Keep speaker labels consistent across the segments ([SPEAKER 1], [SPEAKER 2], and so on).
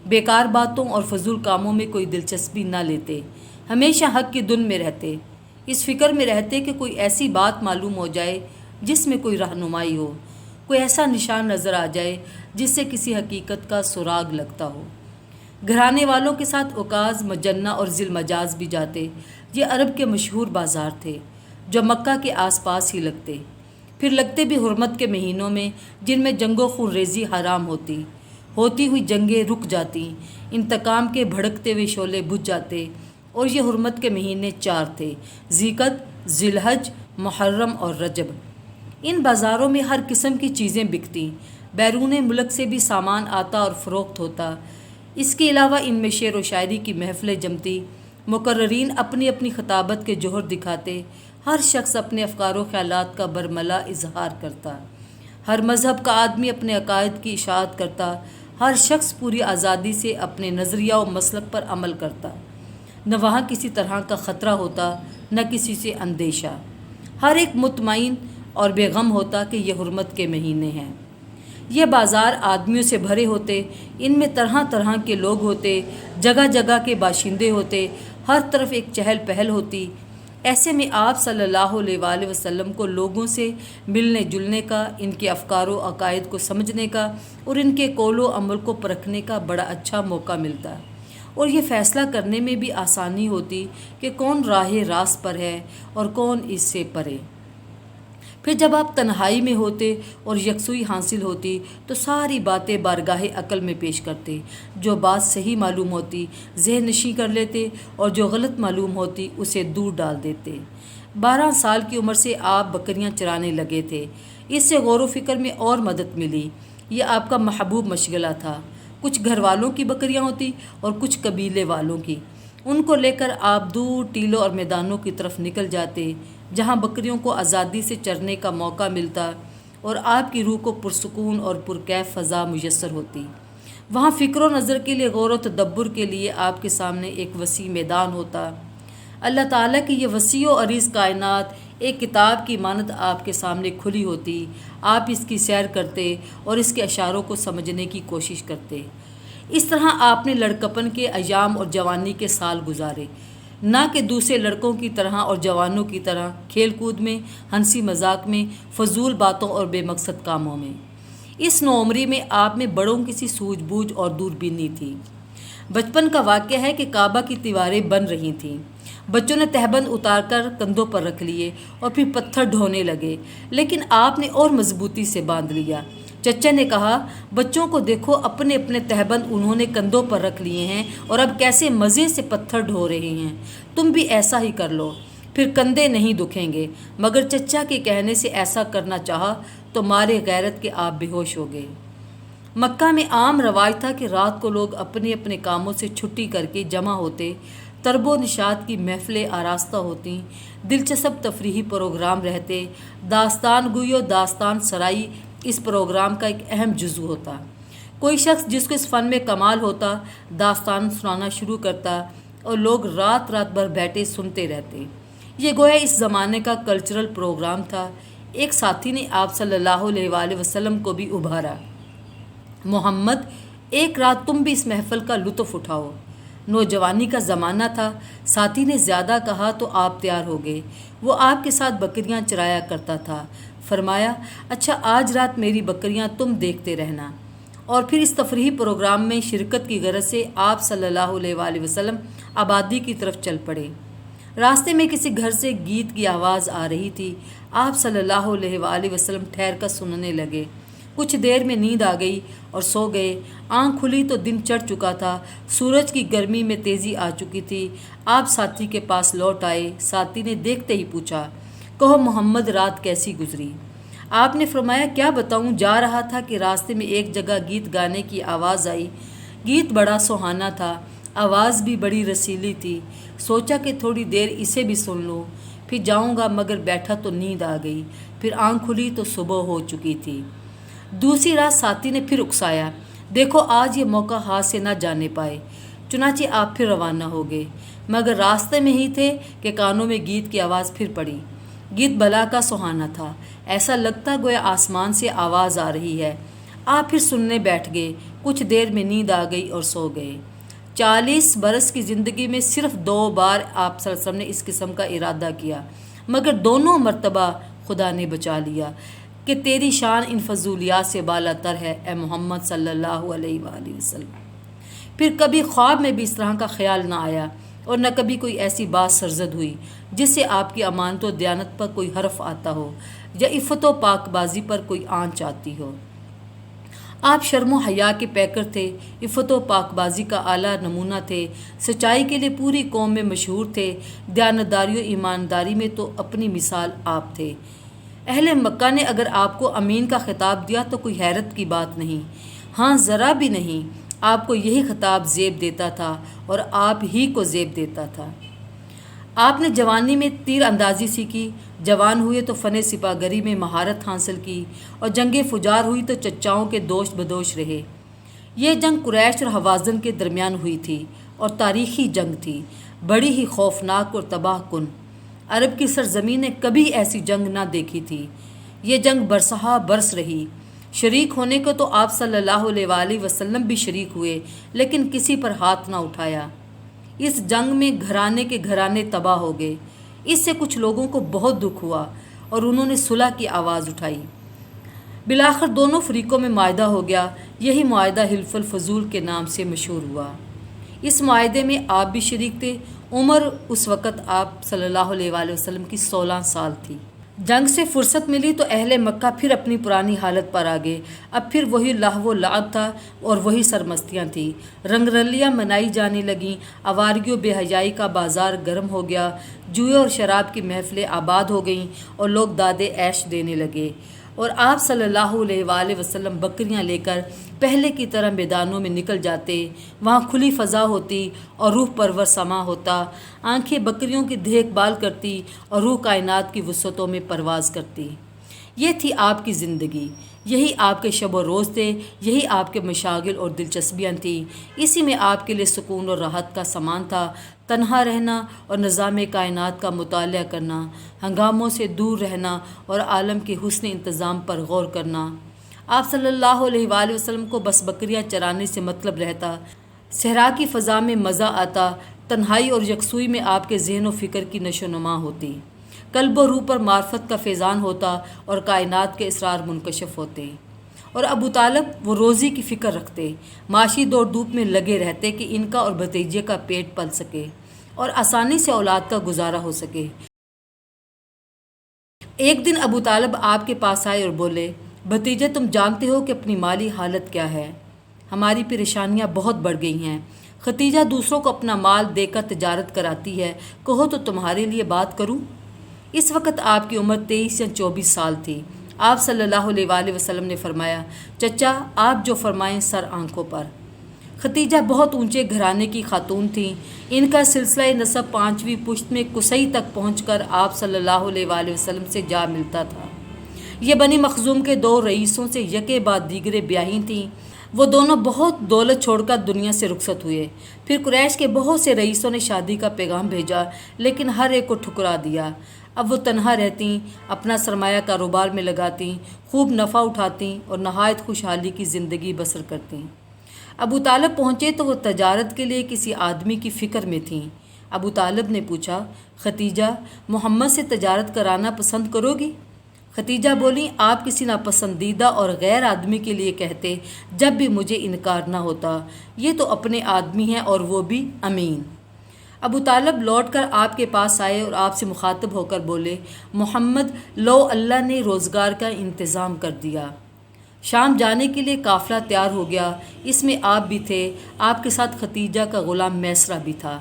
[SPEAKER 1] بیکار باتوں اور فضول کاموں میں کوئی دلچسپی نہ لیتے، ہمیشہ حق کی دھن میں رہتے، اس فکر میں رہتے کہ کوئی ایسی بات معلوم ہو جائے جس میں کوئی رہنمائی ہو، کوئی ایسا نشان نظر آ جائے جس سے کسی حقیقت کا سراغ لگتا ہو۔ گھرانے والوں کے ساتھ عکاظ، مجنہ اور ذی المجاز بھی جاتے۔ یہ عرب کے مشہور بازار تھے جو مکہ کے آس پاس ہی لگتے، پھر لگتے بھی حرمت کے مہینوں میں جن میں جنگ و خون ریزی حرام ہوتی ہوئی جنگیں رک جاتی، انتقام کے بھڑکتے ہوئے شعلے بجھ جاتے، اور یہ حرمت کے مہینے 4 تھے: ذی القعدہ، ذی الحج، محرم اور رجب۔ ان بازاروں میں ہر قسم کی چیزیں بکتی، بیرون ملک سے بھی سامان آتا اور فروخت ہوتا۔ اس کے علاوہ ان میں شعر و شاعری کی محفلیں جمتی، مقررین اپنی اپنی خطابت کے جوہر دکھاتے، ہر شخص اپنے افکار و خیالات کا برملا اظہار کرتا، ہر مذہب کا آدمی اپنے عقائد کی اشاعت کرتا، ہر شخص پوری آزادی سے اپنے نظریہ و مسلک پر عمل کرتا، نہ وہاں کسی طرح کا خطرہ ہوتا، نہ کسی سے اندیشہ، ہر ایک مطمئن اور بے غم ہوتا کہ یہ حرمت کے مہینے ہیں۔ یہ بازار آدمیوں سے بھرے ہوتے، ان میں طرح طرح کے لوگ ہوتے، جگہ جگہ کے باشندے ہوتے، ہر طرف ایک چہل پہل ہوتی۔ ایسے میں آپ صلی اللہ علیہ وآلہ وسلم کو لوگوں سے ملنے جلنے کا، ان کے افکار و عقائد کو سمجھنے کا اور ان کے قول و عمل کو پرکھنے کا بڑا اچھا موقع ملتا، اور یہ فیصلہ کرنے میں بھی آسانی ہوتی کہ کون راہ راست پر ہے اور کون اس سے پرے۔ پھر جب آپ تنہائی میں ہوتے اور یکسوئی حاصل ہوتی تو ساری باتیں بارگاہ عقل میں پیش کرتے، جو بات صحیح معلوم ہوتی ذہن نشیں کر لیتے اور جو غلط معلوم ہوتی اسے دور ڈال دیتے۔ 12 سال کی عمر سے آپ بکریاں چرانے لگے تھے، اس سے غور و فکر میں اور مدد ملی۔ یہ آپ کا محبوب مشغلہ تھا۔ کچھ گھر والوں کی بکریاں ہوتی اور کچھ قبیلے والوں کی، ان کو لے کر آپ دور ٹیلوں اور میدانوں کی طرف نکل جاتے جہاں بکریوں کو آزادی سے چرنے کا موقع ملتا اور آپ کی روح کو پرسکون اور پرکیف فضا میسر ہوتی۔ وہاں فکر و نظر کے لیے، غور و تدبر کے لیے آپ کے سامنے ایک وسیع میدان ہوتا۔ اللہ تعالیٰ کی یہ وسیع و عریض کائنات ایک کتاب کی مانند آپ کے سامنے کھلی ہوتی، آپ اس کی سیر کرتے اور اس کے اشاروں کو سمجھنے کی کوشش کرتے۔ اس طرح آپ نے لڑکپن کے ایام اور جوانی کے سال گزارے، نہ کہ دوسرے لڑکوں کی طرح اور جوانوں کی طرح کھیل کود میں، ہنسی مذاق میں، فضول باتوں اور بے مقصد کاموں میں۔ اس نوعمری میں آپ میں بڑوں کی سی سوجھ بوجھ اور دوربینی تھی۔ بچپن کا واقعہ ہے کہ کعبہ کی دیواریں بن رہی تھیں، بچوں نے تہبند اتار کر کندھوں پر رکھ لیے اور پھر پتھر ڈھونے لگے، لیکن آپ نے اور مضبوطی سے باندھ لیا۔ چچا نے کہا، بچوں کو دیکھو، اپنے اپنے تہبند انہوں نے کندھوں پر رکھ لیے ہیں اور اب کیسے مزے سے پتھر ڈھو رہے ہیں، تم بھی ایسا ہی کر لو، پھر کندھے نہیں دکھیں گے۔ مگر چچا کے کہنے سے ایسا کرنا چاہا تو مارے غیرت کے آپ بے ہوش ہو گئے۔ مکہ میں عام رواج تھا کہ رات کو لوگ اپنے اپنے کاموں سے چھٹی کر کے جمع ہوتے، طرب و نشاط کی محفلیں آراستہ ہوتیں، دلچسپ تفریحی پروگرام رہتے، داستان گوئی و داستان سرائی اس پروگرام کا ایک اہم جزو ہوتا۔ کوئی شخص جس کو اس فن میں کمال ہوتا داستان سنانا شروع کرتا اور لوگ رات رات بھر بیٹھے سنتے رہتے۔ یہ گویا اس زمانے کا کلچرل پروگرام تھا۔ ایک ساتھی نے آپ صلی اللہ علیہ وآلہ وسلم کو بھی ابھارا، محمد، ایک رات تم بھی اس محفل کا لطف اٹھاؤ۔ نوجوانی کا زمانہ تھا، ساتھی نے زیادہ کہا تو آپ تیار ہو گئے۔ وہ آپ کے ساتھ بکریاں چرایا کرتا تھا۔ فرمایا، اچھا آج رات میری بکریاں تم دیکھتے رہنا۔ اور پھر اس تفریحی پروگرام میں شرکت کی غرض سے آپ صلی اللہ علیہ وآلہ وسلم آبادی کی طرف چل پڑے۔ راستے میں کسی گھر سے گیت کی آواز آ رہی تھی۔ آپ صلی اللہ علیہ وآلہ وسلم ٹھہر کر سننے لگے۔ کچھ دیر میں نیند آ گئی اور سو گئے۔ آنکھ کھلی تو دن چڑھ چکا تھا، سورج کی گرمی میں تیزی آ چکی تھی۔ آپ ساتھی کے پاس لوٹ آئے۔ ساتھی نے دیکھتے ہی پوچھا، کہو محمد، رات کیسی گزری؟ آپ نے فرمایا، کیا بتاؤں، جا رہا تھا کہ راستے میں ایک جگہ گیت گانے کی آواز آئی۔ گیت بڑا سہانا تھا، آواز بھی بڑی رسیلی تھی۔ سوچا کہ تھوڑی دیر اسے بھی سن لوں، پھر جاؤں گا، مگر بیٹھا تو نیند آ گئی۔ پھر آنکھ کھلی تو صبح ہو چکی تھی۔ دوسری رات ساتھی نے پھر اکسایا، دیکھو آج یہ موقع ہاتھ سے نہ جانے پائے۔ چنانچہ آپ پھر روانہ ہو گئے، مگر راستے میں ہی تھے کہ کانوں میں گیت کی آواز پھر پڑی۔ گیت بلا کا سہانا تھا، ایسا لگتا گویا آسمان سے آواز آ رہی ہے۔ آپ پھر سننے بیٹھ گئے، کچھ دیر میں نیند آ گئی اور سو گئے۔ 40 برس کی زندگی میں صرف 2 بار آپ صلی اللہ علیہ وسلم نے اس قسم کا ارادہ کیا، مگر دونوں مرتبہ خدا نے بچا لیا کہ تیری شان ان فضولیات سے بالا تر ہے اے محمد صلی اللہ علیہ وآلہ وسلم۔ پھر کبھی خواب میں بھی اس طرح کا خیال نہ آیا، اور نہ کبھی کوئی ایسی بات سرزد ہوئی جس سے آپ کی امانت و دیانت پر کوئی حرف آتا ہو یا عفت و پاک بازی پر کوئی آنچ آتی ہو۔ آپ شرم و حیا کے پیکر تھے، عفت و پاک بازی کا اعلیٰ نمونہ تھے، سچائی کے لیے پوری قوم میں مشہور تھے، دیانتداری و ایمانداری میں تو اپنی مثال آپ تھے۔ اہل مکہ نے اگر آپ کو امین کا خطاب دیا تو کوئی حیرت کی بات نہیں، ہاں ذرا بھی نہیں۔ آپ کو یہی خطاب زیب دیتا تھا اور آپ ہی کو زیب دیتا تھا۔ آپ نے جوانی میں تیر اندازی سیکھی، جوان ہوئے تو فن سپاہ گری میں مہارت حاصل کی، اور جنگ فجار ہوئی تو چچاؤں کے دوش بدوش رہے۔ یہ جنگ قریش اور حوازن کے درمیان ہوئی تھی اور تاریخی جنگ تھی، بڑی ہی خوفناک اور تباہ کن۔ عرب کی سرزمین نے کبھی ایسی جنگ نہ دیکھی تھی۔ یہ جنگ برسہا برس رہی۔ شریک ہونے کو تو آپ صلی اللہ علیہ وآلہ وسلم بھی شریک ہوئے، لیکن کسی پر ہاتھ نہ اٹھایا۔ اس جنگ میں گھرانے کے گھرانے تباہ ہو گئے۔ اس سے کچھ لوگوں کو بہت دکھ ہوا اور انہوں نے صلح کی آواز اٹھائی۔ بالآخر دونوں فریقوں میں معاہدہ ہو گیا۔ یہی معاہدہ حلف الفضول کے نام سے مشہور ہوا۔ اس معاہدے میں آپ بھی شریک تھے۔ عمر اس وقت آپ صلی اللہ علیہ وآلہ وسلم کی 16 سال تھی۔ جنگ سے فرصت ملی تو اہل مکہ پھر اپنی پرانی حالت پر آ گئے۔ اب پھر وہی لہو و لعب تھا اور وہی سرمستیاں تھیں۔ رنگ رلیاں منائی جانے لگیں، آوارگی و بے حیائی کا بازار گرم ہو گیا، جوئے اور شراب کی محفلیں آباد ہو گئیں اور لوگ دادے عیش دینے لگے۔ اور آپ صلی اللہ علیہ وآلہ وسلم بکریاں لے کر پہلے کی طرح میدانوں میں نکل جاتے، وہاں کھلی فضا ہوتی اور روح پرور سما ہوتا، آنکھیں بکریوں کی دیکھ بھال کرتی اور روح کائنات کی وسعتوں میں پرواز کرتی۔ یہ تھی آپ کی زندگی، یہی آپ کے شب و روز تھے، یہی آپ کے مشاغل اور دلچسپیاں تھیں، اسی میں آپ کے لیے سکون اور راحت کا سامان تھا۔ تنہا رہنا اور نظام کائنات کا مطالعہ کرنا، ہنگاموں سے دور رہنا اور عالم کے حسن انتظام پر غور کرنا۔ آپ صلی اللہ علیہ وآلہ وسلم کو بس بکریاں چرانے سے مطلب رہتا، صحرا کی فضا میں مزہ آتا، تنہائی اور یکسوئی میں آپ کے ذہن و فکر کی نشو و نما ہوتی، قلب و روح پر معرفت کا فیضان ہوتا اور کائنات کے اسرار منکشف ہوتے۔ اور ابو طالب وہ روزی کی فکر رکھتے، معاشی دوڑ دھوپ میں لگے رہتے کہ ان کا اور بھتیجے کا پیٹ پل سکے اور آسانی سے اولاد کا گزارا ہو سکے۔ ایک دن ابو طالب آپ کے پاس آئے اور بولے، بھتیجے تم جانتے ہو کہ اپنی مالی حالت کیا ہے، ہماری پریشانیاں بہت بڑھ گئی ہیں، ختیجہ دوسروں کو اپنا مال دے کر تجارت کراتی ہے، کہو تو تمہارے لیے بات کروں۔ اس وقت آپ کی عمر 23 یا 24 سال تھی۔ آپ صلی اللہ علیہ وآلہ وسلم نے فرمایا، چچا آپ جو فرمائیں سر آنکھوں پر۔ ختیجہ بہت اونچے گھرانے کی خاتون تھیں، ان کا سلسلہ نسب 5ویں پشت میں قصی تک پہنچ کر آپ صلی اللہ علیہ وآلہ وسلم سے جا ملتا تھا۔ یہ بنی مخزوم کے 2 رئیسوں سے یکے بعد دیگرے بیاہی تھیں۔ وہ دونوں بہت دولت چھوڑ کر دنیا سے رخصت ہوئے۔ پھر قریش کے بہت سے رئیسوں نے شادی کا پیغام بھیجا، لیکن ہر ایک کو ٹھکرا دیا۔ اب وہ تنہا رہتیں، اپنا سرمایہ کاروبار میں لگاتیں، خوب نفع اٹھاتیں اور نہایت خوشحالی کی زندگی بسر کرتیں۔ ابو طالب پہنچے تو وہ تجارت کے لیے کسی آدمی کی فکر میں تھیں۔ ابو طالب نے پوچھا، ختیجہ محمد سے تجارت کرانا پسند کرو گی؟ ختیجہ بولیں، آپ کسی ناپسندیدہ اور غیر آدمی کے لیے کہتے جب بھی مجھے انکار نہ ہوتا، یہ تو اپنے آدمی ہیں اور وہ بھی امین۔ ابو طالب لوٹ کر آپ کے پاس آئے اور آپ سے مخاطب ہو کر بولے، محمد لو اللہ نے روزگار کا انتظام کر دیا۔ شام جانے کے لیے قافلہ تیار ہو گیا، اس میں آپ بھی تھے، آپ کے ساتھ ختیجہ کا غلام میسرہ بھی تھا۔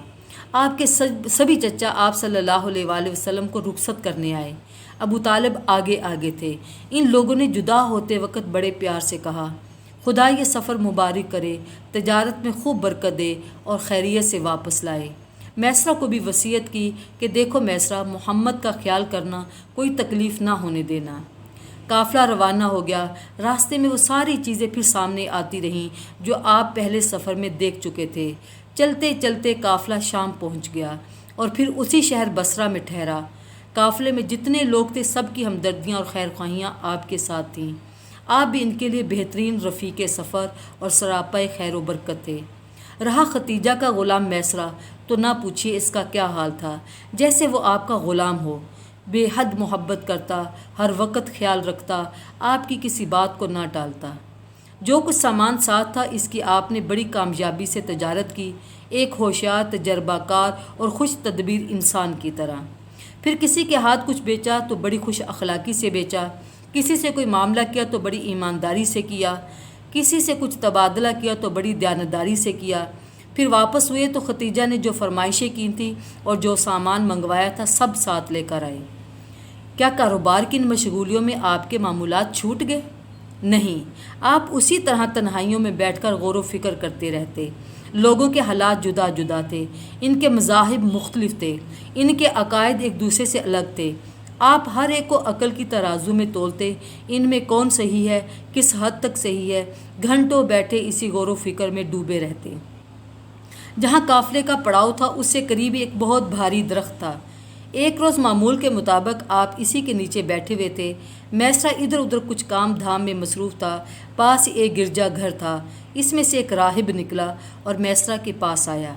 [SPEAKER 1] آپ کے سبھی چچا آپ صلی اللہ علیہ وآلہ وسلم کو رخصت کرنے آئے۔ ابو طالب آگے آگے تھے۔ ان لوگوں نے جدا ہوتے وقت بڑے پیار سے کہا، خدا یہ سفر مبارک کرے، تجارت میں خوب برکت دے اور خیریت سے واپس لائے۔ میسرہ کو بھی وصیت کی کہ دیکھو میسرہ، محمد کا خیال کرنا، کوئی تکلیف نہ ہونے دینا۔ قافلہ روانہ ہو گیا۔ راستے میں وہ ساری چیزیں پھر سامنے آتی رہیں جو آپ پہلے سفر میں دیکھ چکے تھے۔ چلتے چلتے قافلہ شام پہنچ گیا اور پھر اسی شہر بصرہ میں ٹھہرا۔ قافلے میں جتنے لوگ تھے سب کی ہمدردیاں اور خیر خواہیاں آپ کے ساتھ تھیں۔ آپ بھی ان کے لیے بہترین رفیق سفر اور سراپا خیر و برکت تھے۔ رہا ختیجہ کا غلام میسرہ، تو نہ پوچھیے اس کا کیا حال تھا، جیسے وہ آپ کا غلام ہو، بے حد محبت کرتا، ہر وقت خیال رکھتا، آپ کی کسی بات کو نہ ٹالتا۔ جو کچھ سامان ساتھ تھا اس کی آپ نے بڑی کامیابی سے تجارت کی، ایک ہوشیار، تجربہ کار اور خوش تدبیر انسان کی طرح۔ پھر کسی کے ہاتھ کچھ بیچا تو بڑی خوش اخلاقی سے بیچا، کسی سے کوئی معاملہ کیا تو بڑی ایمانداری سے کیا، کسی سے کچھ تبادلہ کیا تو بڑی دیانتداری سے کیا۔ پھر واپس ہوئے تو ختیجہ نے جو فرمائشیں کی تھیں اور جو سامان منگوایا تھا سب ساتھ لے کر آئے۔ کیا کاروبار کی ان مشغولیوں میں آپ کے معمولات چھوٹ گئے؟ نہیں، آپ اسی طرح تنہائیوں میں بیٹھ کر غور و فکر کرتے رہتے۔ لوگوں کے حالات جدا جدا تھے، ان کے مذاہب مختلف تھے، ان کے عقائد ایک دوسرے سے الگ تھے۔ آپ ہر ایک کو عقل کی ترازو میں تولتے، ان میں کون صحیح ہے، کس حد تک صحیح ہے، گھنٹوں بیٹھے اسی غور و فکر میں ڈوبے رہتے۔ جہاں قافلے کا پڑاؤ تھا اس سے قریب ایک بہت بھاری درخت تھا۔ ایک روز معمول کے مطابق آپ اسی کے نیچے بیٹھے ہوئے تھے۔ میسرہ ادھر ادھر کچھ کام دھام میں مصروف تھا۔ پاس ایک گرجا گھر تھا، اس میں سے ایک راہب نکلا اور میسرہ کے پاس آیا۔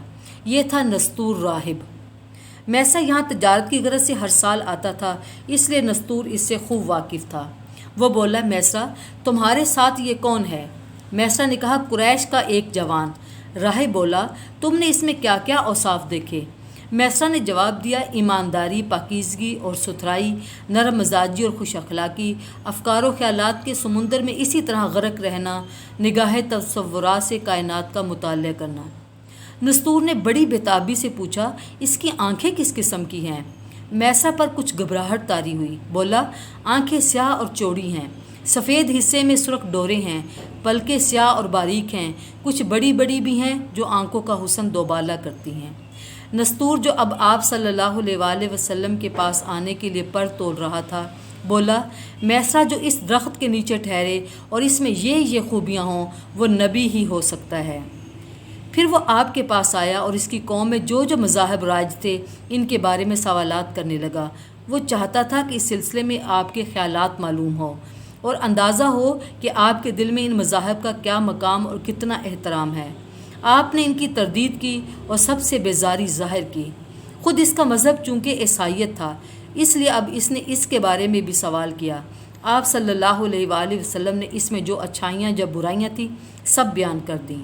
[SPEAKER 1] یہ تھا نستور راہب۔ میسرہ یہاں تجارت کی غرض سے ہر سال آتا تھا، اس لیے نستور اس سے خوب واقف تھا۔ وہ بولا، میسرہ تمہارے ساتھ یہ کون ہے؟ میسرہ نے کہا، قریش کا ایک جوان۔ راہب بولا، تم نے اس میں کیا کیا اوصاف دیکھے؟ میسرہ نے جواب دیا، ایمانداری، پاکیزگی اور ستھرائی، نرم مزاجی اور خوش اخلاقی، افکار و خیالات کے سمندر میں اسی طرح غرق رہنا، نگاہ تصورات سے کائنات کا مطالعہ کرنا۔ نستور نے بڑی بےتابی سے پوچھا، اس کی آنکھیں کس قسم کی ہیں؟ میسرہ پر کچھ گھبراہٹ طاری ہوئی۔ بولا، آنکھیں سیاہ اور چوڑی ہیں، سفید حصے میں سرخ ڈورے ہیں، پلکیں سیاہ اور باریک ہیں، کچھ بڑی بڑی بھی ہیں جو آنکھوں کا حسن دوبالا کرتی ہیں۔ نستور جو اب آپ صلی اللہ علیہ وآلہ وسلم کے پاس آنے کے لیے پر تول رہا تھا، بولا، میسرہ جو اس درخت کے نیچے ٹھہرے اور اس میں یہ خوبیاں ہوں وہ نبی ہی ہو سکتا ہے۔ پھر وہ آپ کے پاس آیا اور اس کی قوم میں جو جو مذاہب رائج تھے ان کے بارے میں سوالات کرنے لگا۔ وہ چاہتا تھا کہ اس سلسلے میں آپ کے خیالات معلوم ہو اور اندازہ ہو کہ آپ کے دل میں ان مذاہب کا کیا مقام اور کتنا احترام ہے۔ آپ نے ان کی تردید کی اور سب سے بیزاری ظاہر کی۔ خود اس کا مذہب چونکہ عیسائیت تھا، اس لیے اب اس نے اس کے بارے میں بھی سوال کیا۔ آپ صلی اللہ علیہ وآلہ وسلم نے اس میں جو اچھائیاں یا برائیاں تھیں سب بیان کر دیں۔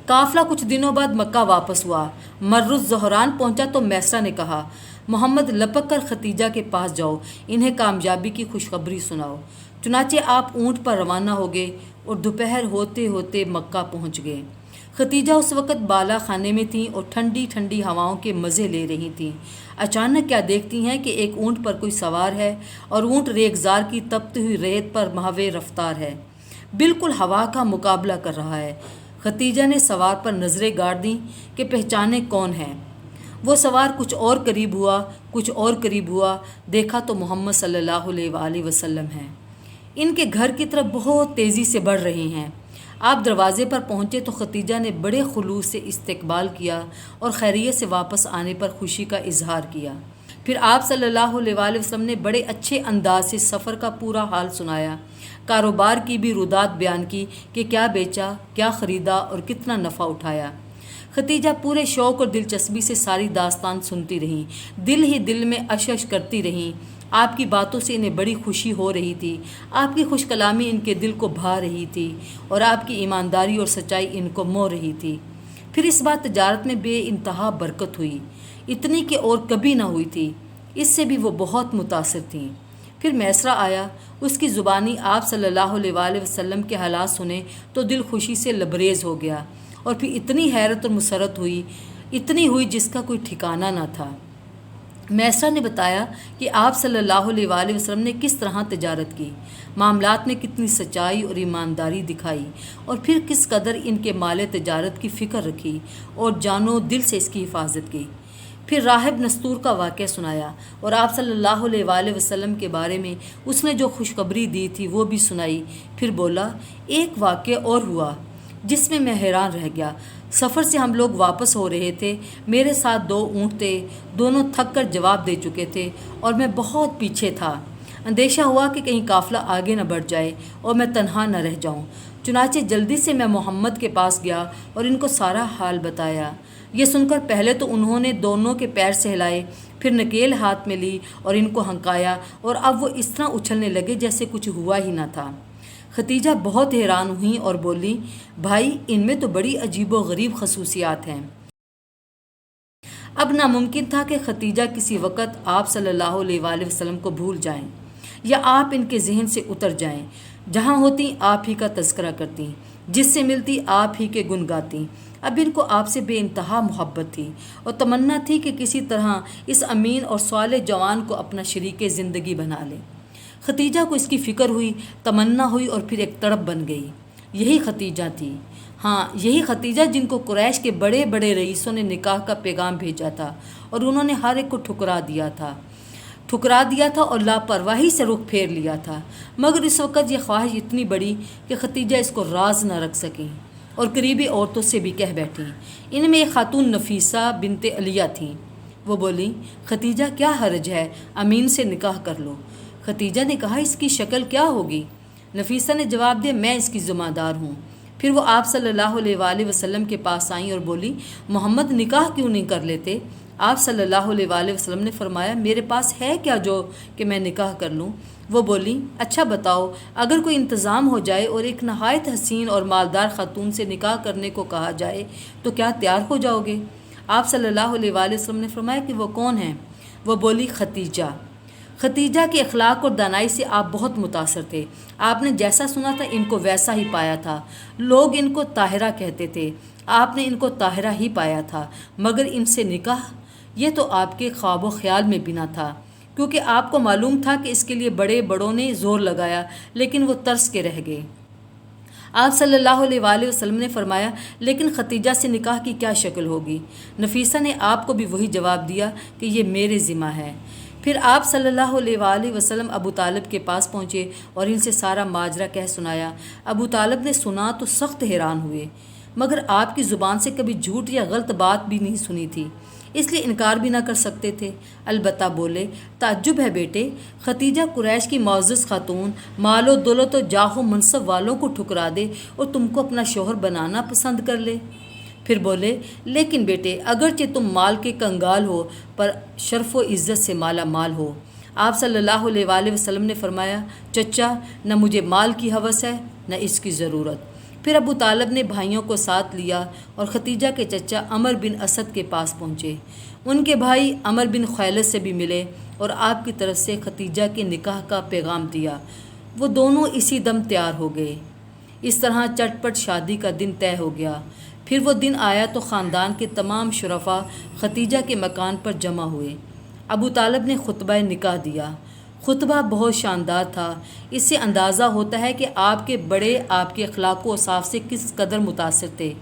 [SPEAKER 1] قافلہ کچھ دنوں بعد مکہ واپس ہوا۔ مر الزہران پہنچا تو میسرہ نے کہا، محمد لپک کر ختیجہ کے پاس جاؤ، انہیں کامیابی کی خوشخبری سناؤ۔ چنانچہ آپ اونٹ پر روانہ ہو گئے اور دوپہر ہوتے ہوتے مکہ پہنچ گئے۔ ختیجہ اس وقت بالا خانے میں تھیں اور ٹھنڈی ٹھنڈی ہواؤں کے مزے لے رہی تھیں۔ اچانک کیا دیکھتی ہیں کہ ایک اونٹ پر کوئی سوار ہے اور اونٹ ریگزار کی تپتی ہوئی ریت پر مہوے رفتار ہے، بالکل ہوا کا مقابلہ کر رہا ہے۔ ختیجہ نے سوار پر نظریں گاڑ دیں کہ پہچانے کون ہے۔ وہ سوار کچھ اور قریب ہوا، کچھ اور قریب ہوا، دیکھا تو محمد صلی اللہ علیہ وآلہ وسلم ہیں۔ ان کے گھر کی طرف بہت تیزی سے بڑھ رہے ہیں۔ آپ دروازے پر پہنچے تو ختیجہ نے بڑے خلوص سے استقبال کیا اور خیریت سے واپس آنے پر خوشی کا اظہار کیا۔ پھر آپ صلی اللہ علیہ وآلہ وسلم نے بڑے اچھے انداز سے سفر کا پورا حال سنایا، کاروبار کی بھی رودات بیان کی کہ کیا بیچا، کیا خریدا اور کتنا نفع اٹھایا۔ ختیجہ پورے شوق اور دلچسپی سے ساری داستان سنتی رہیں، دل ہی دل میں اشش کرتی رہیں۔ آپ کی باتوں سے انہیں بڑی خوشی ہو رہی تھی، آپ کی خوش کلامی ان کے دل کو بھا رہی تھی اور آپ کی ایمانداری اور سچائی ان کو مو رہی تھی۔ پھر اس بار تجارت میں بے انتہا برکت ہوئی، اتنی کہ اور کبھی نہ ہوئی تھی۔ اس سے بھی وہ بہت متاثر تھیں۔ پھر میسرہ آیا، اس کی زبانی آپ صلی اللہ علیہ وآلہ وسلم کے حالات سنے تو دل خوشی سے لبریز ہو گیا، اور پھر اتنی حیرت اور مسرت ہوئی، اتنی ہوئی جس کا کوئی ٹھکانہ نہ تھا۔ میسرہ نے بتایا کہ آپ صلی اللہ علیہ وآلہ وسلم نے کس طرح تجارت کی، معاملات میں کتنی سچائی اور ایمانداری دکھائی، اور پھر کس قدر ان کے مال تجارت کی فکر رکھی اور جان و دل سے اس کی حفاظت کی۔ پھر راہب نستور کا واقعہ سنایا اور آپ صلی اللہ علیہ وآلہ وسلم کے بارے میں اس نے جو خوشخبری دی تھی وہ بھی سنائی۔ پھر بولا، ایک واقعہ اور ہوا جس میں میں حیران رہ گیا۔ سفر سے ہم لوگ واپس ہو رہے تھے، میرے ساتھ 2 اونٹ تھے، دونوں تھک کر جواب دے چکے تھے اور میں بہت پیچھے تھا۔ اندیشہ ہوا کہ کہیں قافلہ آگے نہ بڑھ جائے اور میں تنہا نہ رہ جاؤں۔ چنانچہ جلدی سے میں محمد کے پاس گیا اور ان کو سارا حال بتایا۔ یہ سن کر پہلے تو انہوں نے دونوں کے پیر سہلائے، پھر نکیل ہاتھ میں لی اور ان کو ہنکایا، اور اب وہ اس طرح اچھلنے لگے جیسے کچھ ہوا ہی نہ تھا۔ ختیجہ بہت حیران ہوئیں اور بولی، بھائی ان میں تو بڑی عجیب و غریب خصوصیات ہیں۔ اب ناممکن تھا کہ ختیجہ کسی وقت آپ صلی اللہ علیہ وآلہ وسلم کو بھول جائیں یا آپ ان کے ذہن سے اتر جائیں۔ جہاں ہوتی آپ ہی کا تذکرہ کرتی، جس سے ملتی آپ ہی کے گن گاتی۔ اب ان کو آپ سے بے انتہا محبت تھی اور تمنا تھی کہ کسی طرح اس امین اور صالح جوان کو اپنا شریک زندگی بنا لے۔ ختیجہ کو اس کی فکر ہوئی، تمنا ہوئی اور پھر ایک تڑپ بن گئی۔ یہی ختیجہ تھی، ہاں یہی ختیجہ جن کو قریش کے بڑے بڑے رئیسوں نے نکاح کا پیغام بھیجا تھا اور انہوں نے ہر ایک کو ٹھکرا دیا تھا اور لاپرواہی سے رخ پھیر لیا تھا۔ مگر اس وقت یہ خواہش اتنی بڑی کہ ختیجہ اس کو راز نہ رکھ سکیں اور قریبی عورتوں سے بھی کہہ بیٹھیں۔ ان میں ایک خاتون نفیسہ بنت علیہ تھیں۔ وہ بولی، ختیجہ کیا حرج ہے، امین سے نکاح کر لو۔ ختیجہ نے کہا، اس کی شکل کیا ہوگی؟ نفیسہ نے جواب دیا، میں اس کی ذمہ دار ہوں۔ پھر وہ آپ صلی اللہ علیہ وآلہ وسلم کے پاس آئیں اور بولی، محمد نکاح کیوں نہیں کر لیتے؟ آپ صلی اللہ علیہ وآلہ وسلم نے فرمایا، میرے پاس ہے کیا جو کہ میں نکاح کر لوں؟ وہ بولی، اچھا بتاؤ، اگر کوئی انتظام ہو جائے اور ایک نہایت حسین اور مالدار خاتون سے نکاح کرنے کو کہا جائے تو کیا تیار ہو جاؤ گے؟ آپ صلی اللہ علیہ وآلہ وسلم نے فرمایا کہ وہ کون ہیں؟ وہ بولی، ختیجہ کے اخلاق اور دانائی سے آپ بہت متاثر تھے۔ آپ نے جیسا سنا تھا ان کو ویسا ہی پایا تھا۔ لوگ ان کو طاہرہ کہتے تھے، آپ نے ان کو طاہرہ ہی پایا تھا، مگر ان سے نکاح، یہ تو آپ کے خواب و خیال میں بھی نہ تھا، کیونکہ آپ کو معلوم تھا کہ اس کے لیے بڑے بڑوں نے زور لگایا لیکن وہ ترس کے رہ گئے۔ آپ صلی اللہ علیہ وآلہ وسلم نے فرمایا، لیکن ختیجہ سے نکاح کی کیا شکل ہوگی؟ نفیسہ نے آپ کو بھی وہی جواب دیا کہ یہ میرے ذمہ ہے۔ پھر آپ صلی اللہ علیہ وآلہ وسلم ابو طالب کے پاس پہنچے اور ان سے سارا ماجرا کہہ سنایا۔ ابو طالب نے سنا تو سخت حیران ہوئے، مگر آپ کی زبان سے کبھی جھوٹ یا غلط بات بھی نہیں سنی تھی، اس لیے انکار بھی نہ کر سکتے تھے۔ البتہ بولے، تعجب ہے بیٹے، ختیجہ قریش کی معزز خاتون، مال و دولت و جاہ و منصب والوں کو ٹھکرا دے اور تم کو اپنا شوہر بنانا پسند کر لے۔ پھر بولے، لیکن بیٹے، اگرچہ تم مال کے کنگال ہو پر شرف و عزت سے مالا مال ہو۔ آپ صلی اللہ علیہ وآلہ وسلم نے فرمایا، چچا، نہ مجھے مال کی ہوس ہے نہ اس کی ضرورت۔ پھر ابو طالب نے بھائیوں کو ساتھ لیا اور ختیجہ کے چچا عمر بن اسد کے پاس پہنچے۔ ان کے بھائی عمر بن خیلد سے بھی ملے اور آپ کی طرف سے ختیجہ کے نکاح کا پیغام دیا۔ وہ دونوں اسی دم تیار ہو گئے۔ اس طرح چٹ پٹ شادی کا دن طے ہو گیا۔ پھر وہ دن آیا تو خاندان کے تمام شرفا ختیجہ کے مکان پر جمع ہوئے۔ ابو طالب نے خطبہ نکاح دیا۔ خطبہ بہت شاندار تھا۔ اس سے اندازہ ہوتا ہے کہ آپ کے بڑے آپ کے اخلاق و اوصاف سے کس قدر متاثر تھے۔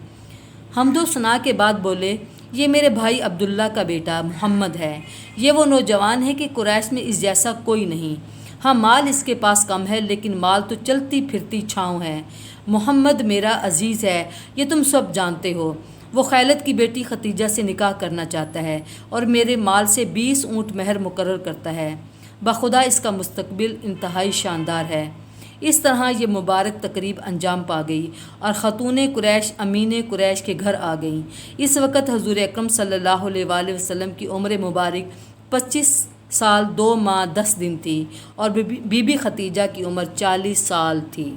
[SPEAKER 1] حمد و ثنا کے بعد بولے، یہ میرے بھائی عبداللہ کا بیٹا محمد ہے۔ یہ وہ نوجوان ہے کہ قریش میں اس جیسا کوئی نہیں۔ ہاں مال اس کے پاس کم ہے، لیکن مال تو چلتی پھرتی چھاؤں ہے۔ محمد میرا عزیز ہے، یہ تم سب جانتے ہو۔ وہ خیلد کی بیٹی ختیجہ سے نکاح کرنا چاہتا ہے اور میرے مال سے 20 اونٹ مہر مقرر کرتا ہے۔ بخدا اس کا مستقبل انتہائی شاندار ہے۔ اس طرح یہ مبارک تقریب انجام پا گئی اور خاتون قریش امین قریش کے گھر آ گئیں۔ اس وقت حضور اکرم صلی اللہ علیہ وآلہ وسلم کی عمر مبارک 25 سال 2 ماہ 10 دن تھی اور بی بی ختیجہ کی عمر 40 سال تھی۔